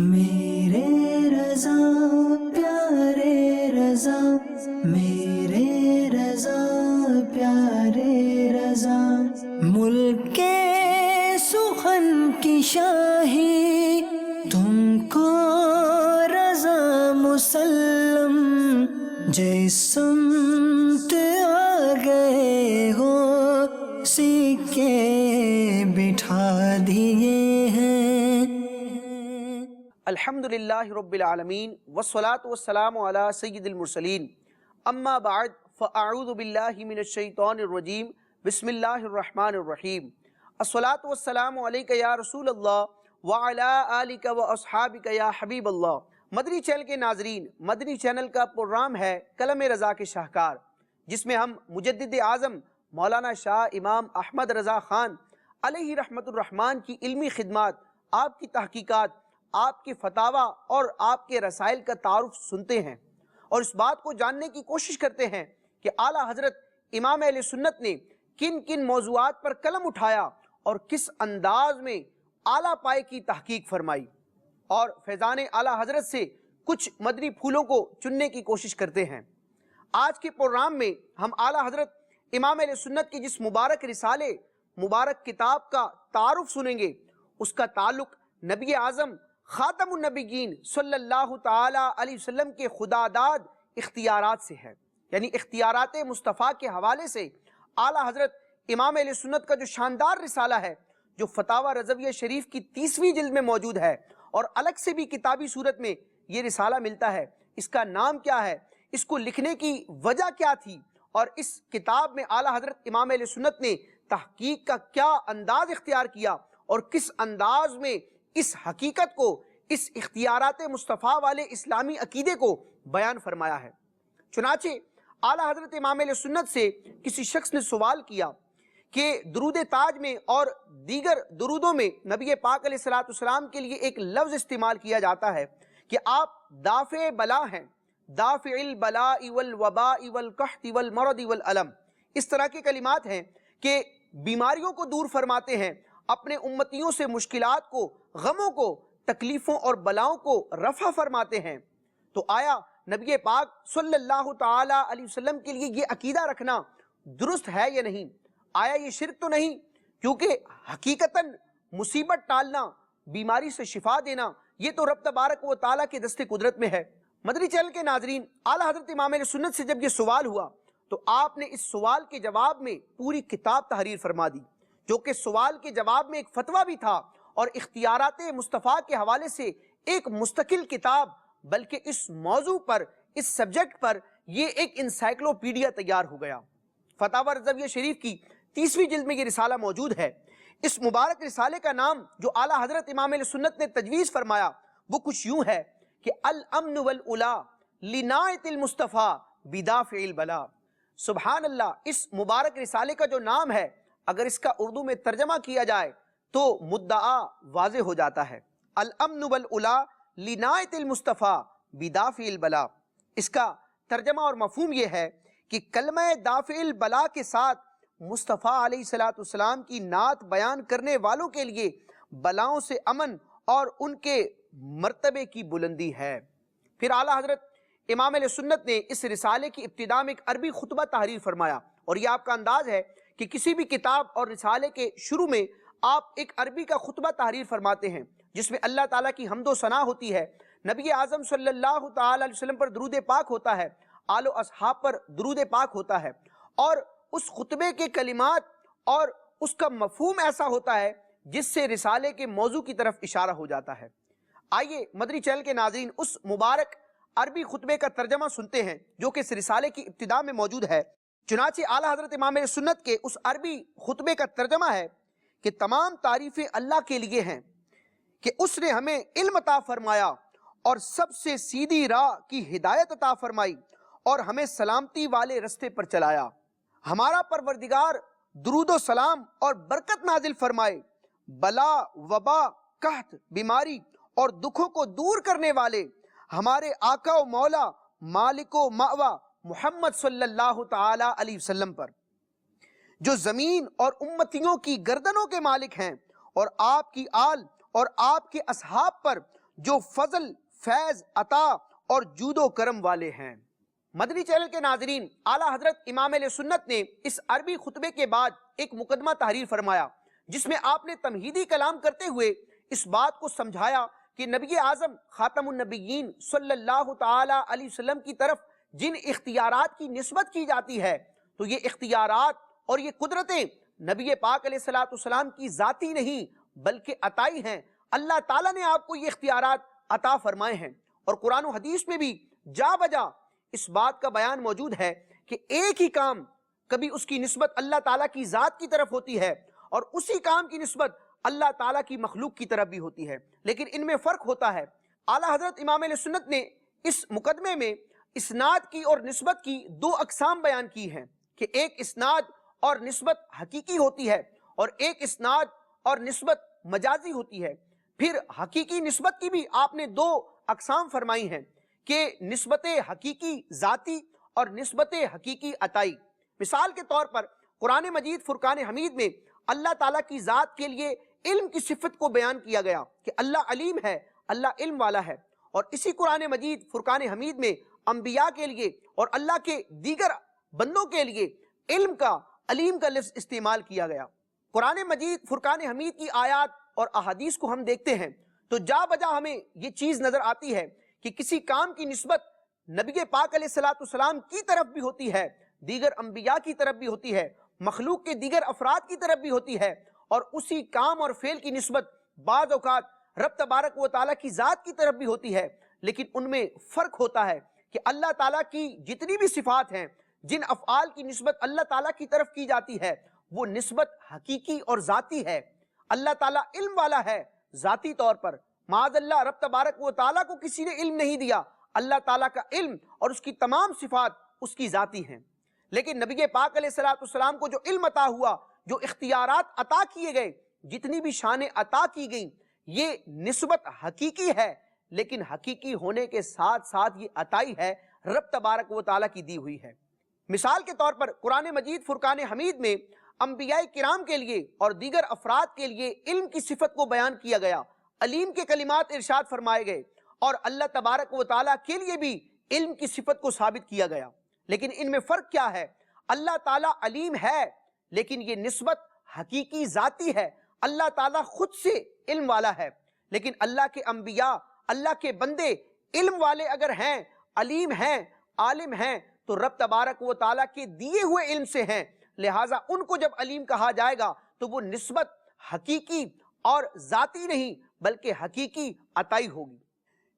میرے رضا پیارے رضا، میرے رضا پیارے رضا، ملک کے سخن کی شاہی تم کو رضا مسلم، جس سمت آ گئے ہو سکے بٹھا دیے ہیں۔ الحمدللہ رب العالمین والصلاة والسلام علی سید المرسلین، اما بعد فاعوذ باللہ من الشیطان الرجیم، بسم اللہ الرحمن الرحیم۔ الصلاة والسلام علیکہ یا رسول اللہ وعلی آلک و اصحابک یا حبیب اللہ۔ مدنی چینل کے ناظرین، مدنی چینل کا پروگرام ہے کلم رضا کے شاہکار، جس میں ہم مجدد اعظم مولانا شاہ امام احمد رضا خان علیہ رحمت الرحمن کی علمی خدمات، آپ کی تحقیقات، آپ کے فتاویٰ اور آپ کے رسائل کا تعارف سنتے ہیں، اور اس بات کو جاننے کی کوشش کرتے ہیں کہ اعلیٰ حضرت امام اہل سنت نے کن کن موضوعات پر قلم اٹھایا اور کس انداز میں اعلیٰ پائے کی تحقیق فرمائی، اور فیضان اعلیٰ حضرت سے کچھ مدنی پھولوں کو چننے کی کوشش کرتے ہیں۔ آج کے پروگرام میں ہم اعلیٰ حضرت امام اہل سنت کی جس مبارک رسالے، مبارک کتاب کا تعارف سنیں گے، اس کا تعلق نبی اعظم خاتم النبیین صلی اللہ تعالی علیہ وسلم کے خدا داد اختیارات سے ہے، یعنی اختیارات مصطفیٰ کے حوالے سے اعلیٰ حضرت امام اہل سنت کا جو شاندار رسالہ ہے، جو فتاوی رضویہ شریف کی 30ویں جلد میں موجود ہے، اور الگ سے بھی کتابی صورت میں یہ رسالہ ملتا ہے۔ اس کا نام کیا ہے، اس کو لکھنے کی وجہ کیا تھی، اور اس کتاب میں اعلیٰ حضرت امام اہل سنت نے تحقیق کا کیا انداز اختیار کیا، اور کس انداز میں اس حقیقت کو، اس اختیارات مصطفیٰ والے اسلامی عقیدے کو بیان فرمایا ہے۔ چنانچہ اعلیٰ حضرت امام اہل سنت سے کسی شخص نے سوال کیا کہ درود تاج میں اور دیگر درودوں میں نبی پاک علیہ الصلوۃ والسلام کے لیے ایک لفظ استعمال کیا جاتا ہے کہ آپ دافع بلا ہیں، دافع البلاء والوباء والقحط والمرض والالم۔ اس طرح کے کلمات ہیں کہ بیماریوں کو دور فرماتے ہیں، اپنے امتیوں سے مشکلات کو، غموں کو، تکلیفوں اور بلاؤں کو رفع فرماتے ہیں۔ تو آیا نبی پاک صلی اللہ تعالی علیہ وسلم کے لیے یہ عقیدہ رکھنا درست ہے یا نہیں؟ آیا یہ شرک تو نہیں؟ کیونکہ حقیقتاً مصیبت ٹالنا، بیماری سے شفا دینا، یہ تو رب تبارک و تعالیٰ کے دست قدرت میں ہے۔ مدنی چینل کے ناظرین، اعلیٰ حضرت امام اہل سنت سے جب یہ سوال ہوا تو آپ نے اس سوال کے جواب میں پوری کتاب تحریر فرما دی، جو کہ سوال کے جواب میں ایک فتویٰ بھی تھا، اور اختیارات مصطفیٰ کے حوالے سے ایک مستقل کتاب، بلکہ اس موضوع پر، اس سبجیکٹ پر یہ ایک انسائکلوپیڈیا تیار ہو گیا۔ فتاوی رضویہ شریف کی 30ویں جلد میں یہ رسالہ موجود ہے۔ اس مبارک رسالے کا نام جو اعلیٰ حضرت امام اہل سنت نے تجویز فرمایا وہ کچھ یوں ہے کہ الامن والاولا لنایت المصطفیٰ بدافع البلا۔ سبحان اللہ، اس مبارک رسالے کا جو نام ہے، اگر اس کا اردو میں ترجمہ کیا جائے تو مدعا واضح ہو جاتا ہے۔ الامن والاولا لنایت المصطفیٰ بدافع البلا۔ اس کا ترجمہ اور مفہوم یہ ہے کہ کلمہ دافع البلا کے ساتھ مصطفیٰ علیہ السلام کی نعت بیان کرنے والوں کے لیے بلاؤں سے امن اور ان کے مرتبے کی بلندی ہے۔ پھر اعلیٰ حضرت امام اہل سنت نے اس رسالے کی ابتدا میں ایک عربی خطبہ تحریر فرمایا، اور یہ آپ کا انداز ہے کہ کسی بھی کتاب اور رسالے کے شروع میں آپ ایک عربی کا خطبہ تحریر فرماتے ہیں، جس میں اللہ تعالیٰ کی حمد و ثنا ہوتی ہے، نبی اعظم صلی اللہ تعالی علیہ وسلم پر درود پاک ہوتا ہے، آل و اصحاب پر درود پاک ہوتا ہے، اور اس خطبے کے کلمات اور اس کا مفہوم ایسا ہوتا ہے جس سے رسالے کے موضوع کی طرف اشارہ ہو جاتا ہے۔ آئیے مدنی چینل کے ناظرین اس مبارک عربی خطبے کا ترجمہ سنتے ہیں جو کہ اس رسالے کی ابتدا میں موجود ہے۔ چنانچہ اعلیٰ حضرت امام سنت کے اس عربی خطبے کا ترجمہ ہے کہ تمام تعریفیں اللہ کے لیے ہیں کہ اس نے ہمیں علم عطا فرمایا اور سب سے سیدھی راہ کی ہدایت عطا فرمائی اور ہمیں سلامتی والے رستے پر چلایا۔ ہمارا پروردگار درود و سلام اور برکت نازل فرمائے، بلا، وبا، قحط، بیماری اور دکھوں کو دور کرنے والے ہمارے آقا و مولا مالک و مأوی محمد صلی اللہ تعالی علیہ وسلم پر، جو زمین اور امتیوں کی گردنوں کے مالک ہیں، اور آپ کی آل اور آپ کے اصحاب پر جو فضل، فیض، عطا اور جود و کرم والے ہیں۔ مدنی چینل کے ناظرین، اعلیٰ حضرت امام اہل سنت نے اس عربی خطبے کے بعد ایک مقدمہ تحریر فرمایا، جس میں آپ نے تمہیدی کلام کرتے ہوئے اس بات کو سمجھایا کہ نبی اعظم خاتم النبیین صلی اللہ تعالی علیہ وسلم کی طرف جن اختیارات کی نسبت کی جاتی ہے، تو یہ اختیارات اور یہ قدرتیں نبی پاک علیہ الصلوۃ والسلام کی ذاتی نہیں بلکہ عطائی ہیں۔ اللہ تعالیٰ نے آپ کو یہ اختیارات عطا فرمائے ہیں، اور قرآن و حدیث میں بھی جا بجا اس بات کا بیان موجود ہے کہ ایک ہی کام کبھی اس کی نسبت اللہ تعالیٰ کی ذات کی طرف ہوتی ہے اور اسی کام کی نسبت اللہ تعالیٰ کی مخلوق کی طرف بھی ہوتی ہے، لیکن ان میں فرق ہوتا ہے۔ اعلیٰ حضرت امام اہل سنت نے اس مقدمے میں اسناد کی اور نسبت کی دو اقسام بیان کی ہیں کہ ایک اسناد اور نسبت حقیقی ہوتی ہے اور ایک اسناد اور نسبت مجازی ہوتی ہے۔ پھر حقیقی نسبت کی بھی آپ نے دو اقسام فرمائی ہیں کہ نسبت حقیقی ذاتی اور نسبت حقیقی عطائی۔ مثال کے طور پر قرآن مجید فرقان حمید میں اللہ تعالیٰ کی ذات کے لیے علم کی صفت کو بیان کیا گیا کہ اللہ علیم ہے، اللہ علم والا ہے، اور اسی قرآن مجید فرقان حمید میں انبیاء کے لیے اور اللہ کے دیگر بندوں کے لیے علم کا، علیم کا لفظ استعمال کیا گیا۔ قرآن مجید فرقان حمید کی آیات اور احادیث کو ہم دیکھتے ہیں تو جا بجا ہمیں یہ چیز نظر آتی ہے کہ کسی کام کی نسبت نبی پاک علیہ الصلوۃ والسلام کی طرف بھی ہوتی ہے، دیگر انبیاء کی طرف بھی ہوتی ہے، مخلوق کے دیگر افراد کی طرف بھی ہوتی ہے، اور اسی کام اور فعل کی نسبت بعض اوقات رب تبارک و تعالیٰ کی ذات کی طرف بھی ہوتی ہے، لیکن ان میں فرق ہوتا ہے کہ اللہ تعالیٰ کی جتنی بھی صفات ہیں، جن افعال کی نسبت اللہ تعالیٰ کی طرف کی جاتی ہے، وہ نسبت حقیقی اور ذاتی ہے۔ اللہ تعالیٰ علم والا ہے ذاتی طور پر، معاذ اللہ رب تبارک و تعالیٰ کو کسی نے علم نہیں دیا، اللہ تعالیٰ کا علم اور اس کی تمام صفات اس کی ذاتی ہیں۔ لیکن نبی پاک علیہ الصلوۃ والسلام کو جو علم عطا ہوا، جو اختیارات عطا کیے گئے، جتنی بھی شانیں عطا کی گئیں، یہ نسبت حقیقی ہے، لیکن حقیقی ہونے کے ساتھ ساتھ یہ عطائی ہے، رب تبارک و تعالیٰ کی دی ہوئی ہے۔ مثال کے طور پر قرآن مجید فرقان حمید میں انبیاء کرام کے لیے اور دیگر افراد کے لیے علم کی صفت کو بیان کیا گیا، علیم کے کلمات ارشاد فرمائے گئے، اور اللہ تبارک و تعالیٰ کے لیے بھی علم کی صفت کو ثابت کیا گیا۔ لیکن ان میں فرق کیا ہے؟ اللہ تعالیٰ علیم ہے، لیکن یہ نسبت حقیقی ذاتی ہے، اللہ تعالیٰ خود سے علم والا ہے، لیکن اللہ کے انبیاء، اللہ کے بندے علم والے اگر ہیں، علیم ہیں، عالم ہیں، تو رب تبارک و تعالیٰ کے دیے ہوئے علم سے ہیں، لہٰذا ان کو جب علیم کہا جائے گا تو وہ نسبت حقیقی اور ذاتی نہیں بلکہ حقیقی عطائی ہوگی۔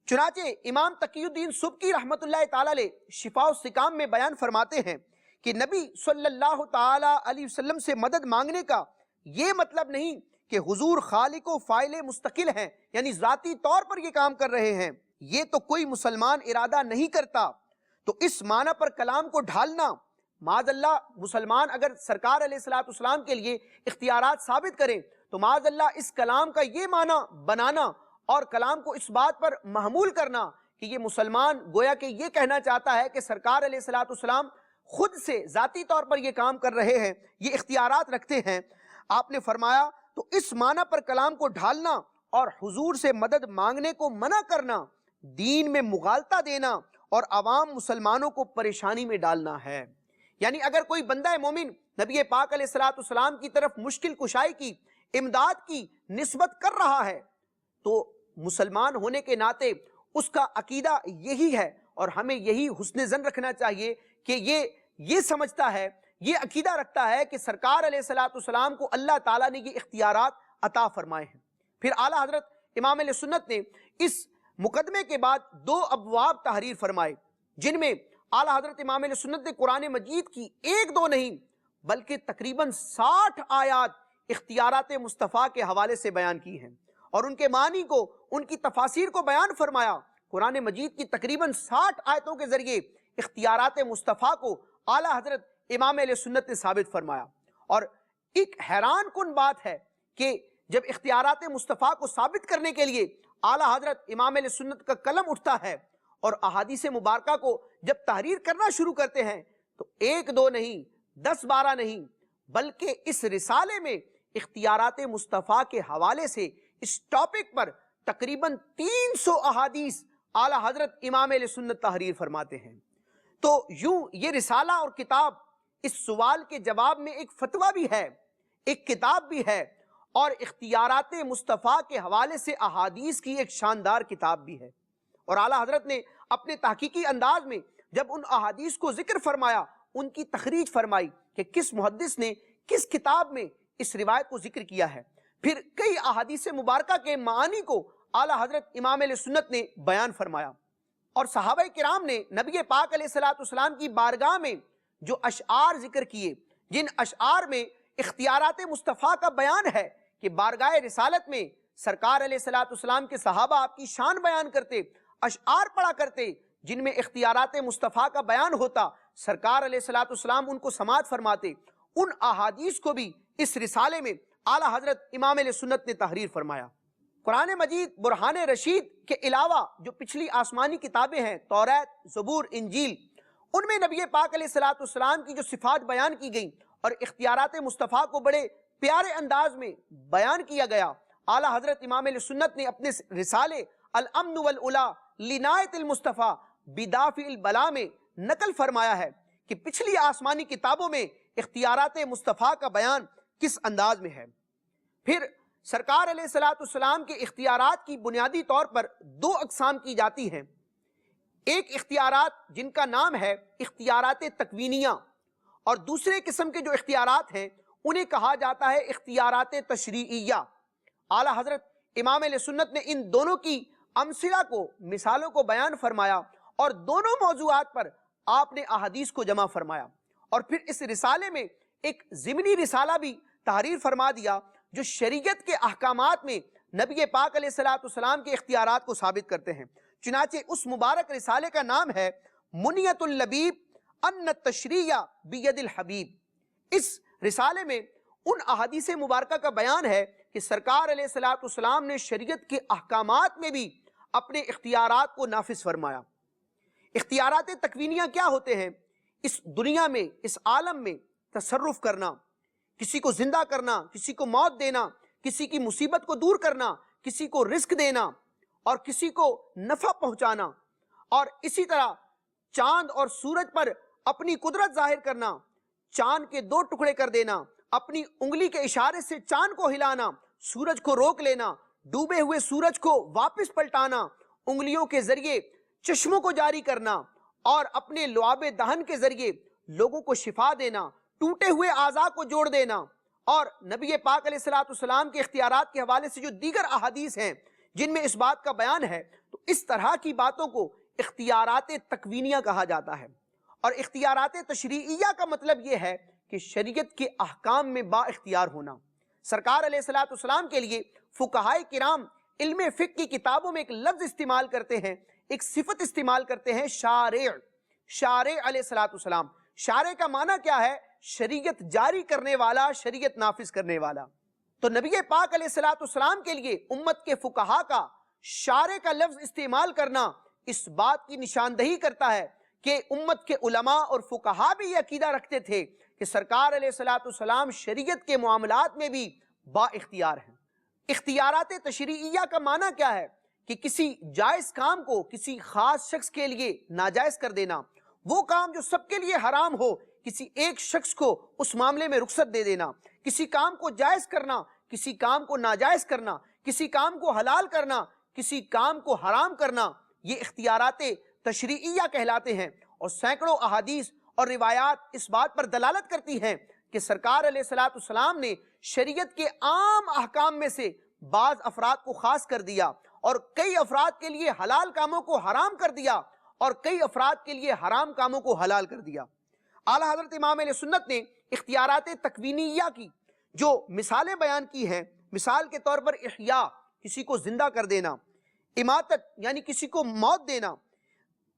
چنانچہ امام تقی الدین سبکی رحمۃ اللہ تعالیٰ علیہ شفاء السقام میں بیان فرماتے ہیں کہ نبی صلی اللہ تعالی علیہ وسلم سے مدد مانگنے کا یہ مطلب نہیں کہ حضور خالق و فاعل مستقل ہیں، یعنی ذاتی طور پر یہ کام کر رہے ہیں، یہ تو کوئی مسلمان ارادہ نہیں کرتا۔ تو اس معنی پر کلام کو ڈھالنا، معاذ اللہ مسلمان اگر سرکار علیہ الصلوۃ والسلام کے لیے اختیارات ثابت کریں تو معاذ اللہ اس کلام کا یہ معنی بنانا اور کلام کو اس بات پر محمول کرنا کہ یہ مسلمان گویا کہ یہ کہنا چاہتا ہے کہ سرکار علیہ الصلوۃ والسلام خود سے ذاتی طور پر یہ کام کر رہے ہیں، یہ اختیارات رکھتے ہیں۔ آپ نے فرمایا تو اس معنی پر کلام کو ڈھالنا اور حضور سے مدد مانگنے کو منع کرنا دین میں مغالطہ دینا اور عوام مسلمانوں کو پریشانی میں ڈالنا ہے۔ یعنی اگر کوئی بندہ مومن نبی پاک علیہ الصلوۃ والسلام کی طرف مشکل کشائی کی، امداد کی نسبت کر رہا ہے تو مسلمان ہونے کے ناطے اس کا عقیدہ یہی ہے، اور ہمیں یہی حسن ظن رکھنا چاہیے کہ یہ سمجھتا ہے، یہ عقیدہ رکھتا ہے کہ سرکار علیہ الصلوۃ والسلام کو اللہ تعالیٰ نے یہ اختیارات عطا فرمائے ہیں۔ پھر اعلیٰ حضرت امام علیہ سنت نے اس مقدمے کے بعد دو ابواب تحریر فرمائے، جن میں اعلیٰ حضرت امام علیہ سنت نے قرآن مجید کی ایک دو نہیں بلکہ تقریباً 60 آیات اختیارات مصطفیٰ کے حوالے سے بیان کی ہیں، اور ان کے معنی کو، ان کی تفاسیر کو بیان فرمایا۔ قرآن مجید کی تقریباً 60 آیتوں کے ذریعے اختیارات مصطفیٰ کو اعلیٰ حضرت امام علیہ سنت نے ثابت فرمایا۔ اور ایک حیران کن بات ہے کہ جب اختیارات مصطفیٰ کو ثابت کرنے کے لیے اعلیٰ حضرت امام علیہ سنت کا قلم اٹھتا ہے اور احادیث مبارکہ کو جب تحریر کرنا شروع کرتے ہیں تو ایک دو نہیں، 10-12 نہیں، بلکہ اس رسالے میں اختیارات مصطفیٰ کے حوالے سے اس ٹاپک پر تقریباً 300 احادیث اعلیٰ حضرت امام اہل سنت تحریر فرماتے ہیں۔ تو یوں یہ رسالہ اور کتاب اس سوال کے جواب میں ایک فتویٰ بھی ہے، ایک کتاب بھی ہے، اور اختیارات مصطفیٰ کے حوالے سے احادیث کی ایک شاندار کتاب بھی ہے۔ اور اعلیٰ حضرت نے اپنے تحقیقی انداز میں جب ان احادیث کو ذکر فرمایا، ان کی تخریج فرمائی کہ کس محدث نے کس کتاب میں اس روایت کو ذکر کیا ہے، پھر کئی احادیث مبارکہ کے معانی کو اعلیٰ حضرت امام علیہ سنت نے بیان فرمایا، اور صحابہ کرام نے نبی پاک علیہ السلام کی بارگاہ میں جو اشعار ذکر کیے، جن اشعار میں اختیارات مصطفیٰ کا بیان ہے کہ بارگاہ رسالت میں سرکار علیہ السلام کے صحابہ آپ کی شان بیان کرتے، اشعار پڑھا کرتے جن میں اختیارات مصطفیٰ کا بیان ہوتا، سرکار علیہ السلام ان کو سماعت فرماتے۔ ان احادیث کو بھی اس رسالے میں اعلیٰ حضرت امام علیہ سنت نے تحریر فرمایا۔ قرآن مجید برہان رشید کے علاوہ جو پچھلی آسمانی کتابیں ہیں، توریت، زبور، انجیل، ان میں نبی پاک علیہ السلام کی جو صفات بیان کی گئیں اور اختیارات مصطفیٰ کو بڑے پیارے انداز میں بیان کیا گیا، اعلیٰ حضرت امام علیہ سنت نے اپنے رسالے الامن والعلا لنایت المصطفیٰ بدافع البلا میں نقل فرمایا ہے کہ پچھلی آسمانی کتابوں میں اختیارات مصطفیٰ کا بیان کس انداز میں ہے۔ پھر سرکار علیہ السلام کے اختیارات کی بنیادی طور پر دو اقسام کی جاتی ہیں۔ ایک اختیارات جن کا نام ہے اختیارات تکوینیہ، اور دوسرے قسم کے جو اختیارات ہیں انہیں کہا جاتا ہے اختیارات تشریعیہ۔ اعلیٰ حضرت امام علیہ سنت نے ان دونوں کی امثلہ کو، مثالوں کو بیان فرمایا، اور دونوں موضوعات پر آپ نے احادیث کو جمع فرمایا، اور پھر اس رسالے میں ایک ضمنی رسالہ بھی تحریر فرما دیا جو شریعت کے احکامات میں نبی پاک علیہ السلام کے اختیارات کو ثابت کرتے ہیں۔ چنانچہ اس مبارک رسالے کا نام ہے منیت اللبیب ان التشریع بید الحبیب۔ اس رسالے میں ان احادیث مبارکہ کا بیان ہے کہ سرکار علیہ السلام نے شریعت کے احکامات میں بھی اپنے اختیارات کو نافذ فرمایا۔ اختیارات تکوینیہ کیا ہوتے ہیں؟ اس دنیا میں، اس عالم میں تصرف کرنا، کسی کو زندہ کرنا، کسی کو موت دینا، کسی کی مصیبت کو دور کرنا، کسی کو رزق دینا اور کسی کو نفع پہنچانا، اور اسی طرح چاند اور سورج پر اپنی قدرت ظاہر کرنا، چاند کے دو ٹکڑے کر دینا، اپنی انگلی کے اشارے سے چاند کو ہلانا، سورج کو روک لینا، ڈوبے ہوئے سورج کو واپس پلٹانا، انگلیوں کے ذریعے چشموں کو جاری کرنا، اور اپنے لعاب دہن کے ذریعے لوگوں کو شفا دینا، ٹوٹے ہوئے اعضاء کو جوڑ دینا، اور نبی پاک علیہ السلام کے اختیارات کے حوالے سے جو دیگر احادیث ہیں جن میں اس بات کا بیان ہے، تو اس طرح کی باتوں کو اختیارات تکوینیہ کہا جاتا ہے۔ اور اختیارات تشریعیہ کا مطلب یہ ہے کہ شریعت کے احکام میں با اختیار ہونا۔ سرکار علیہ السلام کے لیے فقہائے کرام علم فقہ کی کتابوں میں ایک لفظ استعمال کرتے ہیں، ایک صفت استعمال کرتے ہیں، شارع۔ شارع علیہ السلام، شارع کا معنی کیا ہے؟ شریعت جاری کرنے والا، شریعت نافذ کرنے والا۔ تو نبی پاک علیہ السلام کے لیے امت کے فقہاء کا شارع کا لفظ استعمال کرنا اس بات کی نشاندہی کرتا ہے کہ امت کے علماء اور فقہاء بھی یہ عقیدہ رکھتے تھے کہ سرکار علیہ السلام شریعت کے معاملات میں بھی با اختیار ہیں۔ اختیارات تشریعیہ کا معنی کیا ہے؟ کہ کسی جائز کام کو کسی خاص شخص کے لیے ناجائز کر دینا، وہ کام جو سب کے لیے حرام ہو کسی ایک شخص کو اس معاملے میں رخصت دے دینا، کسی کام کو جائز کرنا، کسی کام کو ناجائز کرنا، کسی کام کو حلال کرنا، کسی کام کو حرام کرنا، یہ اختیارات تشریعیہ کہلاتے ہیں۔ اور سینکڑوں احادیث اور روایات اس بات پر دلالت کرتی ہیں کہ سرکار علیہ السلام نے شریعت کے عام احکام میں سے بعض افراد کو خاص کر دیا، اور کئی افراد کے لیے حلال کاموں کو حرام کر دیا، اور کئی افراد کے لیے حرام کاموں کو حلال کر دیا۔ اعلیٰ حضرت امام علیہ سنت نے اختیارات تکوینیہ کی جو مثالیں بیان کی ہیں، مثال کے طور پر احیاء، کسی کو زندہ کر دینا، اماتت یعنی کسی کو موت دینا،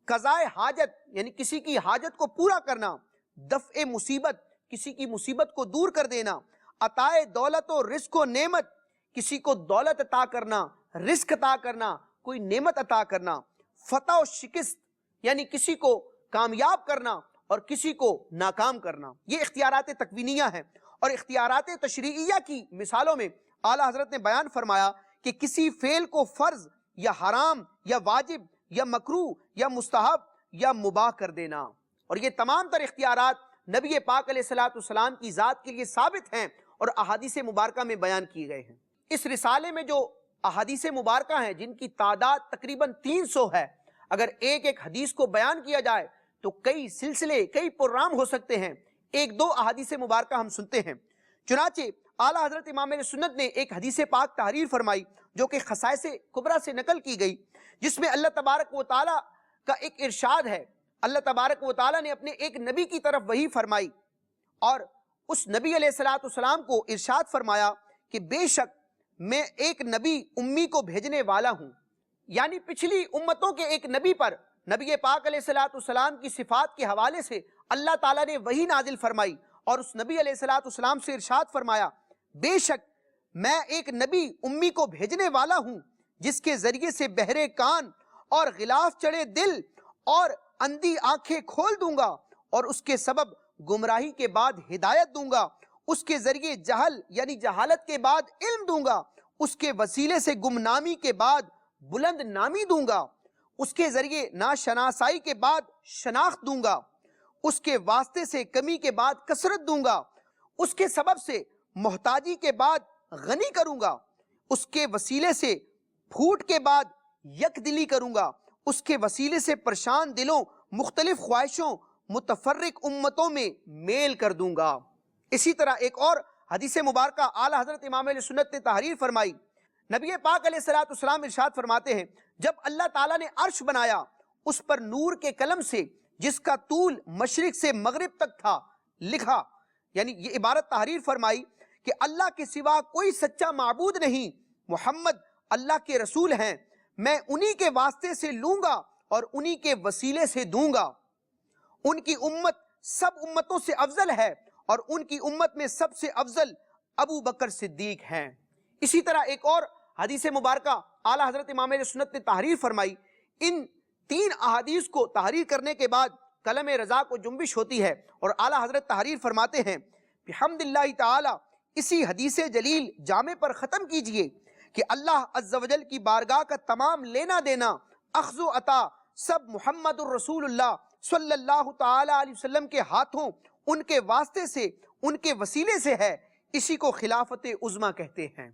قضائے حاجت یعنی کسی کی حاجت کو پورا کرنا، دفع مصیبت کسی کی مصیبت کو دور کر دینا، عطائے دولت و رزق و نعمت کسی کو دولت عطا کرنا، رزق عطا کرنا، کوئی نعمت عطا کرنا، فتح و شکست یعنی کسی کو کامیاب کرنا اور کسی کو ناکام کرنا، یہ اختیارات تکوینیہ ہیں۔ اور اختیارات تشریعیہ کی مثالوں میں اعلیٰ حضرت نے بیان فرمایا کہ کسی فعل کو فرض یا حرام یا واجب یا مکروہ یا مستحب یا مباح کر دینا، اور یہ تمام تر اختیارات نبی پاک علیہ الصلوۃ والسلام کی ذات کے لیے ثابت ہیں اور احادیث مبارکہ میں بیان کیے گئے ہیں۔ اس رسالے میں جو احادیث مبارکہ ہیں جن کی تعداد تقریباً 300 ہے، اگر ایک ایک حدیث کو بیان کیا جائے تو کئی سلسلے، کئی پروگرام ہو سکتے ہیں۔ ایک دو احادیث مبارکہ ہم سنتے ہیں۔ چنانچہ اعلیٰ حضرت امام اہل سنت نے ایک حدیث پاک تحریر فرمائی جو کہ خصائص کبریٰ سے نقل کی گئی، جس میں اللہ تبارک و تعالیٰ کا ایک ارشاد ہے۔ اللہ تبارک و تعالیٰ نے اپنے ایک نبی کی طرف وحی فرمائی اور اس نبی علیہ الصلوۃ والسلام کو ارشاد فرمایا کہ بے شک میں ایک نبی امی کو بھیجنے والا ہوں، یعنی پچھلی امتوں کے ایک نبی پر نبی پاک علیہ الصلوۃ والسلام کی صفات کے حوالے سے اللہ تعالیٰ نے وحی نازل فرمائی اور اس نبی علیہ الصلوۃ والسلام سے ارشاد فرمایا بے شک میں ایک نبی امی کو بھیجنے والا ہوں جس کے ذریعے سے بہرے کان اور غلاف چڑھے دل اور اندھی آنکھیں کھول دوں گا، اور اس کے سبب گمراہی کے بعد ہدایت دوں گا، اس کے ذریعے جہل یعنی جہالت کے بعد علم دوں گا، اس کے وسیلے سے گمنامی کے بعد بلند نامی دوں گا، اس کے ذریعے ناشناسائی کے بعد شناخت دوں گا، اس کے واسطے سے کمی کے بعد کثرت دوں گا، اس کے سبب سے محتاجی کے بعد غنی کروں گا، اس کے وسیلے سے پھوٹ کے بعد یک دلی کروں گا، اس کے وسیلے سے پریشان دلوں، مختلف خواہشوں، متفرق امتوں میں میل کر دوں گا۔ اسی طرح ایک اور حدیث مبارکہ اعلیٰ حضرت امام علیہ سنت نے تحریر فرمائی۔ نبی پاک علیہ الصلوۃ والسلام ارشاد فرماتے ہیں جب اللہ تعالیٰ نے عرش بنایا اس پر نور کے قلم سے جس کا طول مشرق سے مغرب تک تھا لکھا، یعنی یہ عبارت تحریر فرمائی کہ اللہ کے سوا کوئی سچا معبود نہیں، محمد اللہ کے رسول ہیں، میں انہی کے واسطے سے لوں گا اور انہی کے وسیلے سے دوں گا، ان کی امت سب امتوں سے افضل ہے اور ان کی امت میں سب سے افضل ابو بکر صدیق ہیں۔ اسی طرح ایک اور حدیث مبارکہ اعلیٰ حضرت امام علیہ سنت نے تحریر فرمائی۔ ان تین احادیث کو تحریر کرنے کے بعد قلم رضا کو جنبش ہوتی ہے اور اعلیٰ حضرت تحریر فرماتے ہیں بحمد اللہ تعالی اسی حدیث جلیل جامع پر ختم کیجئے کہ اللہ عز و جل کی بارگاہ کا تمام لینا دینا، اخذ و عطا سب محمد الرسول اللہ صلی اللہ تعالی علیہ وسلم کے ہاتھوں، ان کے واسطے سے، ان کے وسیلے سے ہے، اسی کو خلافت عظمیٰ کہتے ہیں۔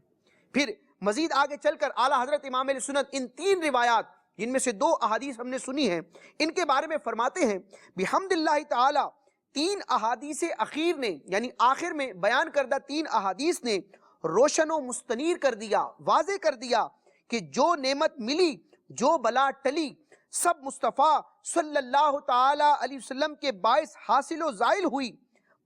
پھر مزید آگے چل کر اعلیٰ حضرت امام علیہ سنت ان تین روایات جن میں سے دو احادیث ہم نے سنی ہیں ان کے بارے میں فرماتے ہیں بحمد اللہ تعالی تین احادیث اخیر نے یعنی آخر میں بیان کردہ تین احادیث نے روشن و مستنیر کر دیا، واضح کر دیا کہ جو نعمت ملی، جو بلا ٹلی، سب مصطفیٰ صلی اللہ تعالی علیہ وسلم کے باعث حاصل و زائل ہوئی۔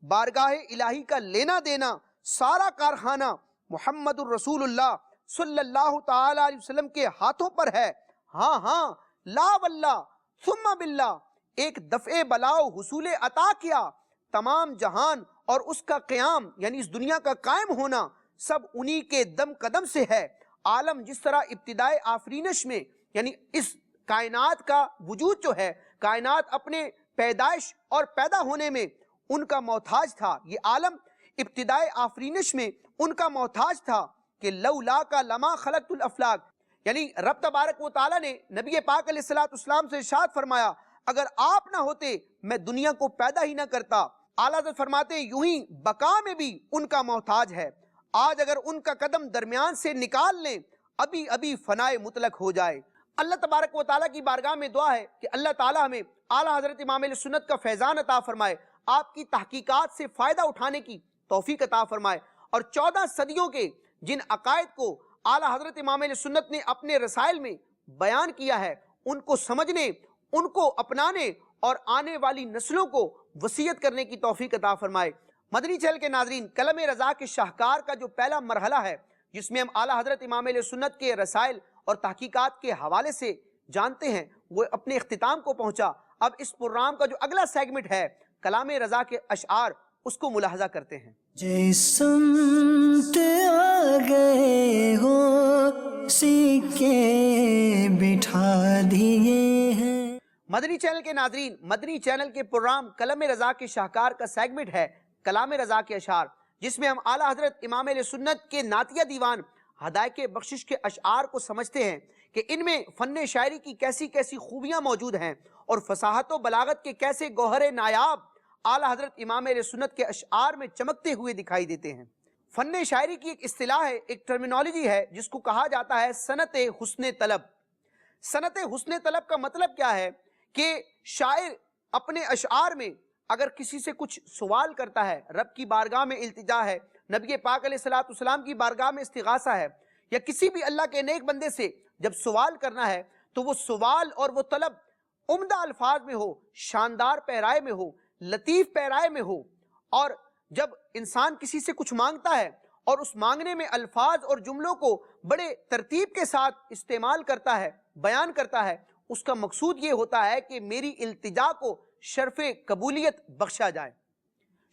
بارگاہ الہی کا لینا دینا، سارا کارخانہ محمد الرسول اللہ صلی اللہ تعالی علیہ وسلم کے ہاتھوں پر ہے۔ ہاں ہاں، لا واللہ ثم باللہ، ایک دفع بلاؤ حصول عطا کیا، تمام جہان اور اس کا قیام یعنی اس دنیا کا قائم ہونا سب انہی کے دم قدم سے ہے۔ عالم جس طرح ابتدائے آفرینش میں یعنی اس کائنات کا وجود جو ہے، کائنات اپنے پیدائش اور پیدا ہونے میں ان کا محتاج تھا، یہ عالم ابتدائے آفرینش میں ان کا محتاج تھا کہ لولا کا لما خلقت الافلاک، یعنی رب تبارک و تعالیٰ نے نبی پاک علیہ الصلوۃ والسلام سے ارشاد فرمایا اگر آپ نہ ہوتے میں دنیا کو پیدا ہی نہ کرتا۔ اعلیٰ حضرت فرماتے یوں ہی بقا میں بھی ان کا محتاج ہے، آج اگر ان کا قدم درمیان سے نکال لیں ابھی ابھی فنائے مطلق ہو جائے۔ اللہ تبارک و تعالیٰ کی بارگاہ میں دعا ہے کہ اللہ تعالیٰ ہمیں اعلیٰ حضرت امام علیہ سنت کا فیضان عطا فرمائے، آپ کی تحقیقات سے فائدہ اٹھانے کی توفیق عطا فرمائے، اور 14 صدیوں کے جن عقائد کو اعلیٰ حضرت امام علیہ سنت نے اپنے رسائل میں بیان کیا ہے ان کو سمجھنے، ان کو اپنانے اور آنے والی نسلوں کو وصیت کرنے کی توفیق عطا فرمائے۔ مدنی چینل کے ناظرین، قلم رضا کے شاہکار کا جو پہلا مرحلہ ہے جس میں ہم اعلیٰ حضرت امام علیہ سنت کے رسائل اور تحقیقات کے حوالے سے جانتے ہیں، وہ اپنے اختتام کو پہنچا۔ اب اس پروگرام کا جو اگلا سیگمنٹ ہے کلام رضا کے اشعار، اس کو ملاحظہ کرتے ہیں۔ جس سمت آ گئے ہو سکے بٹھا دیے ہیں۔ مدنی چینل کے ناظرین، مدنی چینل کے پروگرام کلام رضا کے شاہکار کا سیگمنٹ ہے کلام رضا کے اشعار، جس میں ہم اعلیٰ حضرت امام علیہ سنت کے نعتیہ دیوان ہدایت بخشش کے اشعار کو سمجھتے ہیں کہ ان میں فن شاعری کی کیسی کیسی خوبیاں موجود ہیں اور فصاحت و بلاغت کے کیسے گوہر نایاب اعلیٰ حضرت امام اہل سنت کے اشعار میں چمکتے ہوئے دکھائی دیتے ہیں۔ فن شاعری کی ایک اصطلاح ہے، ایک ٹرمینالوجی ہے جس کو کہا جاتا ہے صنعت حسن طلب۔ صنعت حسن طلب کا مطلب کیا ہے کہ شاعر اپنے اشعار میں اگر کسی سے کچھ سوال کرتا ہے، رب کی بارگاہ میں التجا ہے، نبی پاک علیہ السلام کی بارگاہ میں استغاثہ ہے، یا کسی بھی اللہ کے نیک بندے سے جب سوال کرنا ہے تو وہ سوال اور وہ طلب عمدہ الفاظ میں ہو، شاندار پیرائے میں ہو، لطیف پیرائے میں ہو۔ اور جب انسان کسی سے کچھ مانگتا ہے اور اس مانگنے میں الفاظ اور جملوں کو بڑے ترتیب کے ساتھ استعمال کرتا ہے، بیان کرتا ہے، اس کا مقصود یہ ہوتا ہے کہ میری التجا کو شرف قبولیت بخشا جائے۔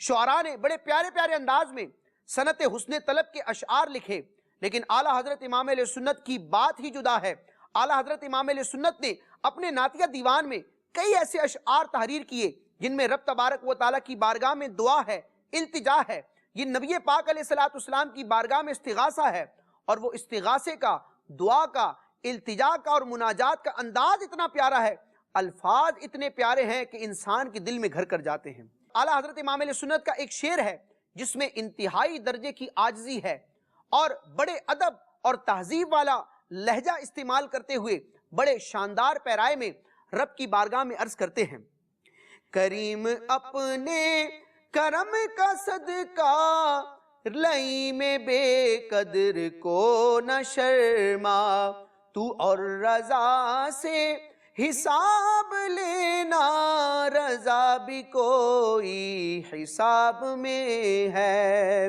شعراء نے بڑے پیارے پیارے انداز میں صنعت حسن طلب کے اشعار لکھے، لیکن اعلیٰ حضرت امام علیہ سنت کی بات ہی جدا ہے۔ اعلیٰ حضرت امام علیہ سنت نے اپنے نعتیہ دیوان میں کئی ایسے اشعار تحریر کیے جن میں رب تبارک و تعالیٰ کی بارگاہ میں دعا ہے، التجا ہے، یہ نبی پاک علیہ السلام کی بارگاہ میں استغاثہ ہے، اور وہ استغاثے کا، دعا کا، التجا کا اور مناجات کا انداز اتنا پیارا ہے، الفاظ اتنے پیارے ہیں کہ انسان کے دل میں گھر کر جاتے ہیں۔ اعلیٰ حضرت امام علیہ سنت کا ایک شعر ہے جس میں انتہائی درجے کی عاجزی ہے اور بڑے ادب اور تہذیب والا لہجہ استعمال کرتے ہوئے بڑے شاندار پیرائے میں رب کی بارگاہ میں عرض کرتے ہیں: کریم اپنے کرم کا صدقہ لئی میں بے قدر کو نہ شرما، تو اور رضا سے حساب لینا، رضا بھی کوئی حساب میں ہے۔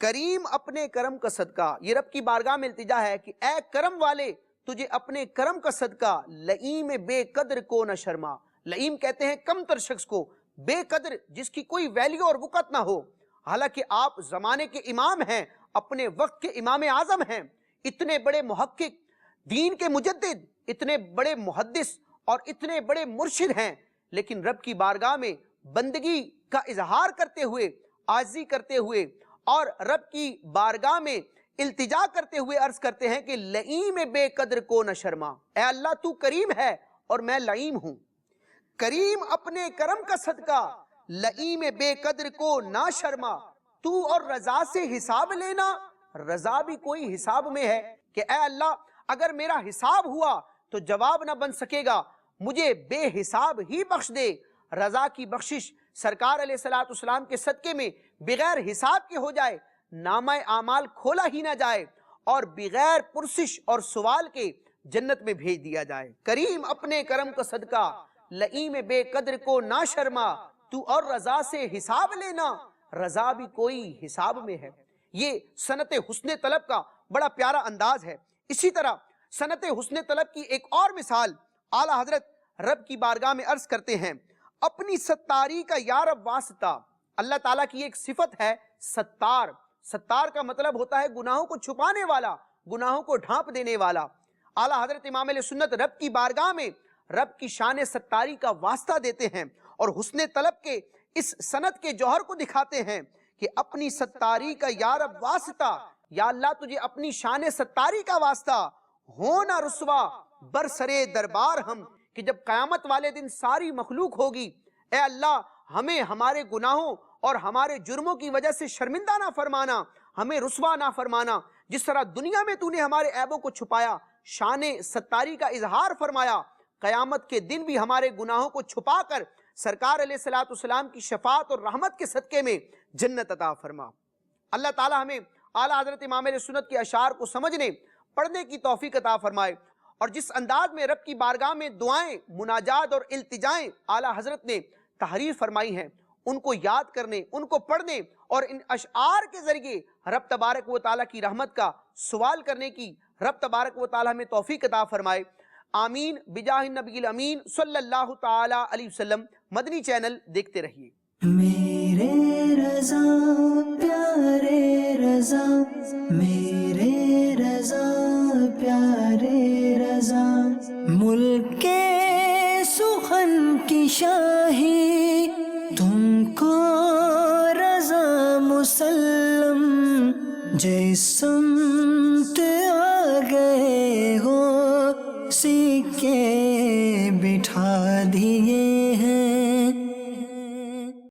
کریم اپنے کرم کا صدقہ، یہ رب کی بارگاہ میں التجا ہے کہ اے کرم والے تجھے اپنے کرم کا صدقہ لئیم بے قدر کو نہ شرما۔ لئیم کہتے ہیں کم تر شخص کو، بے قدر جس کی کوئی ویلیو اور وقت نہ ہو، حالانکہ آپ زمانے کے امام ہیں، اپنے وقت کے امام اعظم ہیں، اتنے بڑے محقق، دین کے مجدد، اتنے بڑے محدث اور اتنے بڑے مرشد ہیں، لیکن رب کی بارگاہ میں بندگی کا اظہار کرتے ہوئے، عاجزی کرتے ہوئے اور رب کی بارگاہ میں التجا کرتے ہوئے عرض کرتے ہیں کہ لئیم بے قدر کو نہ شرما۔ اے اللہ تو کریم ہے اور میں لئیم ہوں۔ کریم اپنے کرم کا صدقہ لئیم بے قدر کو نہ شرما، تو اور رضا سے حساب لینا، رضا بھی کوئی حساب میں ہے کہ اے اللہ اگر میرا حساب ہوا تو جواب نہ بن سکے گا، مجھے بے حساب ہی بخش دے۔ رضا کی بخشش سرکار علیہ السلام کے صدقے میں بغیر حساب کے ہو جائے، نامہ اعمال کھولا ہی نہ جائے اور بغیر پرسش اور سوال کے جنت میں بھیج دیا جائے۔ کریم اپنے کرم کا صدقہ لئیم بے قدر کو نہ شرما، تو اور رضا سے حساب لینا، رضا بھی کوئی حساب میں ہے۔ یہ صنعت حسن طلب کا بڑا پیارا انداز ہے۔ اسی طرح صنعت حسن طلب کی ایک اور مثال اعلیٰ حضرت رب کی بارگاہ میں عرض کرتے ہیں: اپنی ستاری کا یا رب واسطہ۔ اللہ تعالیٰ کی ایک صفت ہے ستار۔ ستار کا مطلب ہوتا ہے گناہوں کو چھپانے والا، گناہوں کو ڈھانپ دینے والا۔ اعلیٰ حضرت امام علیہ سنت رب کی بارگاہ میں رب کی شان ستاری کا واسطہ دیتے ہیں اور حسن طلب کے اس صنعت کے جوہر کو دکھاتے ہیں کہ اپنی ستاری کا یا رب واسطہ، یا اللہ تجھے اپنی شان ستاری کا واسطہ، ہونا رسوا برسرے دربار ہم، کہ جب قیامت والے دن ساری مخلوق ہوگی، اے اللہ ہمیں ہمارے گناہوں اور ہمارے جرموں کی وجہ سے شرمندہ نہ فرمانا، ہمیں رسوا نہ فرمانا۔ جس طرح دنیا میں تو نے ہمارے عیبوں کو چھپایا، شان ستاری کا اظہار فرمایا، قیامت کے دن بھی ہمارے گناہوں کو چھپا کر سرکار علیہ السلام کی شفاعت اور رحمت کے صدقے میں جنت عطا فرما۔ اللہ تعالی ہمیں اعلیٰ حضرت امام علیہ سنت کے اشعار کو سمجھنے، پڑھنے کی توفیق عطا فرمائے، اور جس انداز میں رب کی بارگاہ میں دعائیں، مناجات اور التجائیں اعلیٰ حضرت نے تحریر فرمائی ہیں، ان کو یاد کرنے، ان کو پڑھنے اور ان اشعار کے ذریعے رب تبارک و تعالیٰ کی رحمت کا سوال کرنے کی رب تبارک و تعالیٰ ہمیں توفیق عطا فرمائے۔ آمین بجاہ النبی الامین صلی اللہ تعالی علیہ وسلم۔ مدنی چینل دیکھتے رہیے۔ میرے رضا پیارے رضا، میرے رضا پیارے رضا، ملک کے سخن کی شاہی تم کو رضا مسلم، جس سمت بٹھا دیے